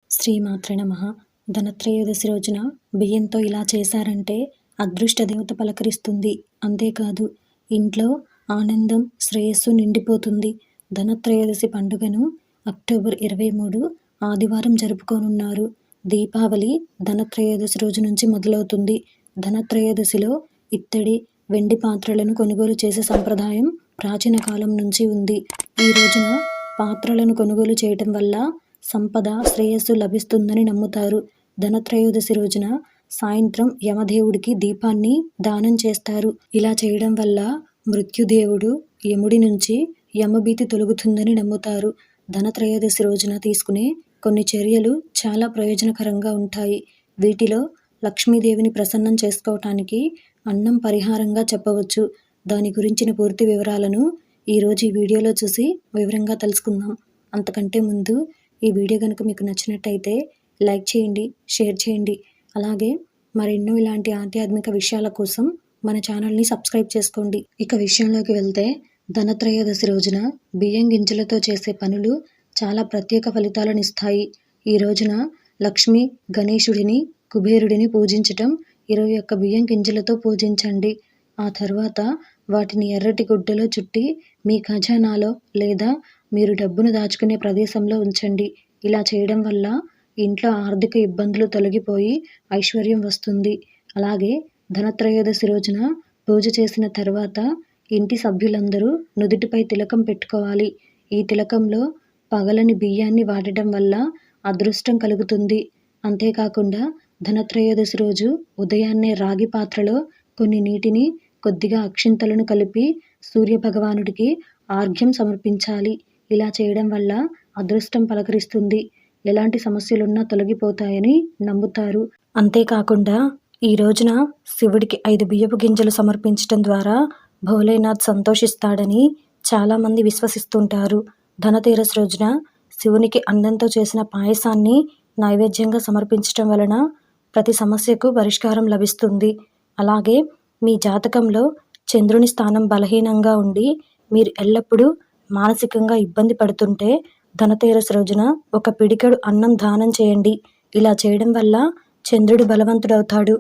శ్రీమాత్రే నమః. ధనత్రయోదశి రోజున బియ్యంతో ఇలా చేశారంటే అదృష్ట దేవత పలకరిస్తుంది. అంతేకాదు ఇంట్లో ఆనందం, శ్రేయస్సు నిండిపోతుంది. ధనత్రయోదశి పండుగను అక్టోబర్ 23 ఆదివారం జరుపుకోనున్నారు. దీపావళి ధనత్రయోదశి రోజు నుంచి మొదలవుతుంది. ధనత్రయోదశిలో ఇత్తడి, వెండి పాత్రలను కొనుగోలు చేసే సంప్రదాయం ప్రాచీన కాలం నుంచి ఉంది. ఈ రోజున పాత్రలను కొనుగోలు చేయటం వల్ల సంపద, శ్రేయస్సు లభిస్తుందని నమ్ముతారు. ధనత్రయోదశి రోజున సాయంత్రం యమదేవుడికి దీపాన్ని దానం చేస్తారు. ఇలా చేయడం వల్ల మృత్యుదేవుడు, యముడి నుంచి యమభీతి తొలగుతుందని నమ్ముతారు. ధనత్రయోదశి రోజున తీసుకునే కొన్ని చర్యలు చాలా ప్రయోజనకరంగా ఉంటాయి. వీటిలో లక్ష్మీదేవిని ప్రసన్నం చేసుకోవటానికి అన్నం పరిహారంగా చెప్పవచ్చు. దాని గురించిన పూర్తి వివరాలను ఈరోజు ఈ వీడియోలో చూసి వివరంగా తెలుసుకుందాం. అంతకంటే ముందు ఈ వీడియో కనుక మీకు నచ్చినట్టయితే లైక్ చేయండి, షేర్ చేయండి. అలాగే మరెన్నో ఇలాంటి ఆధ్యాత్మిక విషయాల కోసం మన ఛానల్ని సబ్స్క్రైబ్ చేసుకోండి. ఇక విషయంలోకి వెళ్తే, ధనత్రయోదశి రోజున బియ్యం గింజలతో చేసే పనులు చాలా ప్రత్యేక ఫలితాలను ఇస్తాయి. ఈ రోజున లక్ష్మి, గణేశుడిని, కుబేరుడిని పూజించటం 21 బియ్యం గింజలతో పూజించండి. ఆ తర్వాత వాటిని ఎర్రటి గుడ్డలో చుట్టి మీ ఖజానాలో లేదా మీరు డబ్బును దాచుకునే ప్రదేశంలో ఉంచండి. ఇలా చేయడం వల్ల ఇంట్లో ఆర్థిక ఇబ్బందులు తొలగిపోయి ఐశ్వర్యం వస్తుంది. అలాగే ధనత్రయోదశి రోజున పూజ చేసిన తర్వాత ఇంటి సభ్యులందరూ నుదుటిపై తిలకం పెట్టుకోవాలి. ఈ తిలకంలో పగలని బియ్యాన్ని వాడటం వల్ల అదృష్టం కలుగుతుంది. అంతేకాకుండా ధనత్రయోదశి రోజు ఉదయాన్నే రాగి పాత్రలో కొన్ని నీటిని, కొద్దిగా అక్షింతలను కలిపి సూర్యభగవానుడికి ఆర్ఘ్యం సమర్పించాలి. ఇలా చేయడం వల్ల అదృష్టం పలకరిస్తుంది. ఎలాంటి సమస్యలున్నా తొలగిపోతాయని నమ్ముతారు. అంతేకాకుండా ఈ రోజున శివుడికి 5 బియ్యపు గింజలు సమర్పించడం ద్వారా భోలేనాథ్ సంతోషిస్తాడని చాలామంది విశ్వసిస్తుంటారు. ధనతేరస్ రోజున శివునికి అన్నంతో చేసిన పాయసాన్ని నైవేద్యంగా సమర్పించడం వలన ప్రతి సమస్యకు పరిష్కారం లభిస్తుంది. అలాగే మీ జాతకంలో చంద్రుని స్థానం బలహీనంగా ఉండి మీరు ఎల్లప్పుడూ మానసికంగా ఇబ్బంది పడుతుంటే ధనతేరస్ రోజున ఒక పిడికెడు అన్నం దానం చేయండి. ఇలా చేయడం వల్ల చంద్రుడు బలవంతుడవుతాడు.